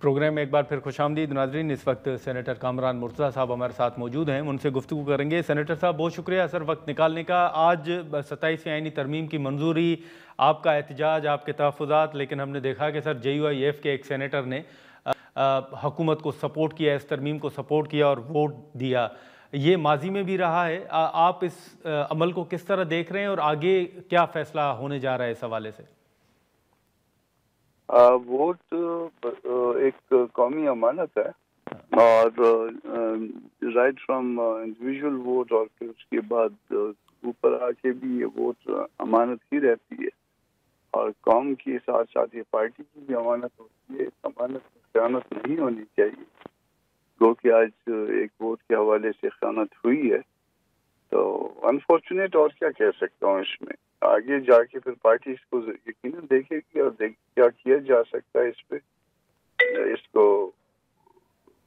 Programme میں ایک بار پھر خوش آمدید ناظرین۔ اس وقت سینیٹر کامران مرتضیٰ صاحب ہمارے ساتھ موجود ہیں، ان سے گفتگو کریں گے۔ سینیٹر صاحب بہت شکریہ سر وقت نکالنے کا۔ آج 27ویں آئینی ترمیم کی منظوری، آپ کا احتجاج، آپ کے تحفظات، لیکن ہم نے دیکھا کہ سر JUIF کے ایک سینیٹر نے حکومت کو سپورٹ کیا، اس ترمیم کو سپورٹ کیا اور ووٹ دیا۔ یہ ماضی میں بھی رہا ہے، آپ اس عمل کو کس طرح دیکھ رہے ہیں اور آگے کیا فیصلہ ہونے جا رہا ہے اس حوالے سے؟ ووٹ ایک قومی امانت ہے اور رائٹ فرام انڈیویجول ووٹ، اور پھر اس کے بعد اوپر آ کے بھی یہ ووٹ امانت ہی رہتی ہے، اور قوم کے ساتھ ساتھ یہ پارٹی کی بھی امانت ہوتی ہے۔ اس امانت میں خیانت نہیں ہونی چاہیے، گو کہ آج ایک ووٹ کے حوالے سے خیانت ہوئی ہے تو انفارچونیٹ، اور کیا کہہ سکتا ہوں اس میں۔ آگے جا کے پھر پارٹی اس کو یقیناً دیکھے گی اور کیا کیا جا سکتا ہے اس پہ، اس کو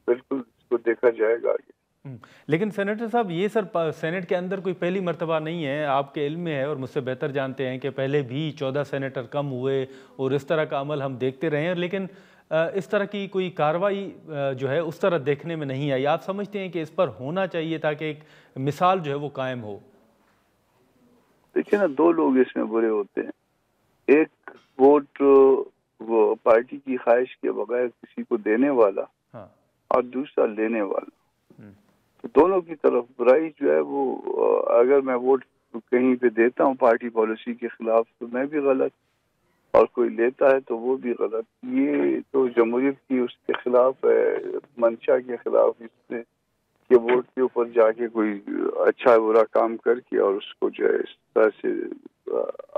بالکل اس کو دیکھا جائے گا آگے۔ لیکن سینیٹر صاحب یہ سر سینٹ کے اندر کوئی پہلی مرتبہ نہیں ہے، آپ کے علم میں ہے اور مجھ سے بہتر جانتے ہیں کہ پہلے بھی 14 سینیٹر کم ہوئے اور اس طرح کا عمل ہم دیکھتے رہے ہیں، لیکن اس طرح کی کوئی کارروائی جو ہے اس طرح دیکھنے میں نہیں آئی۔ آپ سمجھتے ہیں کہ اس پر ہونا چاہیے تاکہ ایک مثال جو ہے وہ قائم ہو؟ دیکھیں نا، دو لوگ اس میں برے ہوتے ہیں، ایک ووٹ وہ پارٹی کی خواہش کے بغیر کسی کو دینے والا اور دوسرا لینے والا، تو دونوں کی طرف برائی جو ہے وہ، اگر میں ووٹ کہیں پہ دیتا ہوں پارٹی پالیسی کے خلاف تو میں بھی غلط، اور کوئی لیتا ہے تو وہ بھی غلط۔ یہ تو جمہوریت کی اس کے خلاف ہے، منشا کے خلاف، اس میں کہ ووٹ کے اوپر جا کے کوئی اچھا برا کام کر کے اور اس کو جو ہے اس طرح سے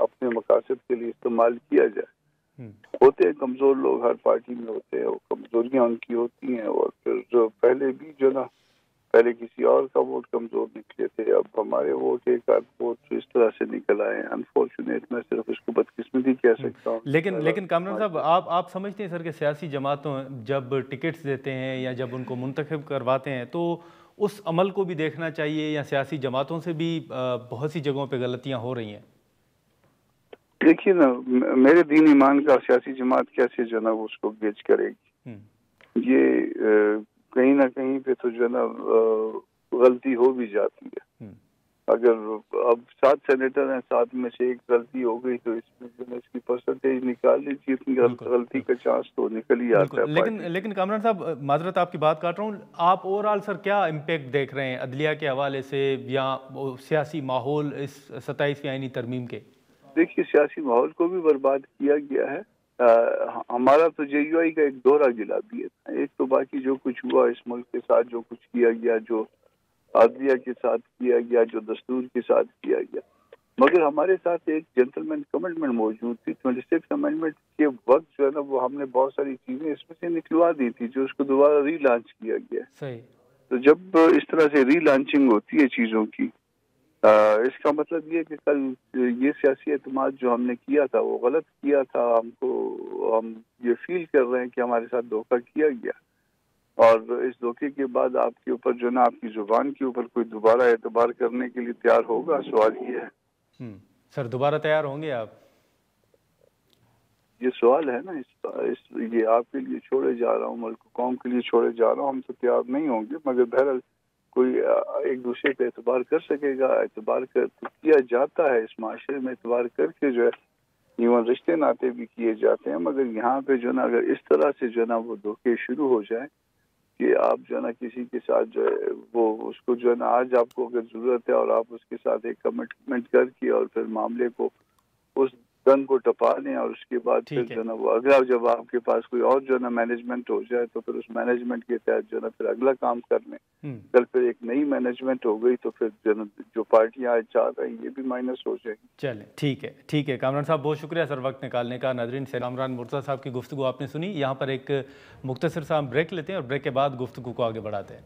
اپنے مقاصد کے لیے استعمال کیا جائے۔ ہوتے ہیں کمزور لوگ، ہر پارٹی میں ہوتے ہیں، وہ کمزوریاں ان کی ہوتی ہیں، اور پھر جو پہلے بھی جو نا، پہلے کسی اور کا ووٹ کمزور نکلے تھے، اب ہمارے ووٹ ایک آدھ ووٹ اس طرح سے نکل آئے ہیں۔ انفارچونیٹ، میں صرف اس کو بدقسمتی کہہ سکتا ہوں۔ لیکن کامران صاحب، آپ سمجھتے ہیں سر کہ سیاسی جماعتوں جب ٹکٹس دیتے ہیں یا جب ان کو منتخب کرواتے ہیں تو اس عمل کو بھی دیکھنا چاہیے، یا سیاسی جماعتوں سے بھی بہت سی جگہوں پہ غلطیاں ہو رہی ہیں؟ دیکھیے نا، میرے دین ایمان کا سیاسی جماعت کیسے جو نا اس کو گیج کرے گی؟ یہ کہیں نہ کہیں پہ تو جو نا غلطی ہو بھی جاتی ہے۔ اگر اب 7 سینیٹر ہیں، 7 میں سے ایک غلطی ہو گئی تو اس میں جو ہے اس کی پرسنٹیج نکال لیجیے، اتنی غلطی کا چانس تو نکل ہی آتا ہے۔ لیکن کامران صاحب، معذرت آپ کی بات کاٹ رہا ہوں، آپ اوورآل سر کیا امپیکٹ دیکھ رہے ہیں عدلیہ کے حوالے سے یا سیاسی ماحول اس 27ویں آئینی ترمیم کے؟ دیکھیے، سیاسی ماحول کو بھی برباد کیا گیا ہے۔ ہمارا تو JUI کا ایک دورہ گلا بھی ہے، ایک تو باقی جو کچھ ہوا اس ملک کے ساتھ، جو کچھ کیا گیا، جو عدلیہ کے ساتھ کیا گیا، جو دستور کے ساتھ کیا گیا، مگر ہمارے ساتھ ایک جنٹلمین کمٹمنٹ موجود تھی۔ 26 امینڈمنٹ کے وقت جو ہے نا، وہ ہم نے بہت ساری چیزیں اس میں سے نکلوا دی تھی جو اس کو دوبارہ ری لانچ کیا گیا۔ صحیح۔ تو جب اس طرح سے ری لانچنگ ہوتی ہے چیزوں کی، اس کا مطلب یہ کہ کل یہ سیاسی اعتماد جو ہم نے کیا تھا وہ غلط کیا تھا، ہم یہ فیل کر رہے ہیں کہ ہمارے ساتھ دھوکہ کیا گیا، اور اس دھوکے کے بعد آپ کے اوپر جو نا، آپ کی زبان کے اوپر کوئی دوبارہ اعتبار کرنے کے لیے تیار ہوگا؟ سوال یہ ہے۔ سر دوبارہ تیار ہوں گے آپ؟ یہ سوال ہے نا، یہ آپ کے لیے چھوڑے جا رہا ہوں، ملک قوم کے لیے چھوڑے جا رہا ہوں، ہم تو تیار نہیں ہوں گے، مگر بہرحال کوئی ایک دوسرے پہ اعتبار کر سکے گا، اعتبار کیا جاتا ہے اس معاشرے میں، اعتبار کر کے جو ہے ایون رشتے ناطے بھی کیے جاتے ہیں، مگر یہاں پہ جو نا اگر اس طرح سے جو نا وہ دھوکے شروع ہو جائیں کہ آپ جو ہے نا کسی کے ساتھ جو ہے وہ اس کو جو ہے نا آج آپ کو اگر ضرورت ہے اور آپ اس کے ساتھ ایک کمٹمنٹ کر کے اور پھر معاملے کو اس گن کو ٹپا لیں، اور اس کے بعد پھر جو ہے نا وہ اگلا جب آپ کے پاس کوئی اور جو ہے نا مینجمنٹ ہو جائے تو پھر اس مینجمنٹ کے تحت جو ہے نا پھر اگلا کام کر لیں۔ کل پھر ایک نئی مینجمنٹ ہو گئی تو پھر جو پارٹیاں آج چاہ رہی ہیں یہ بھی مائنس ہو جائیں گی۔ چلیں ٹھیک ہے کامران صاحب، بہت شکریہ سر وقت نکالنے کا۔ ناظرین، سے کامران مرتضیٰ صاحب کی گفتگو آپ نے سنی۔ یہاں پر ایک مختصر سا بریک لیتے ہیں اور بریک کے بعد گفتگو کو آگے بڑھاتے ہیں۔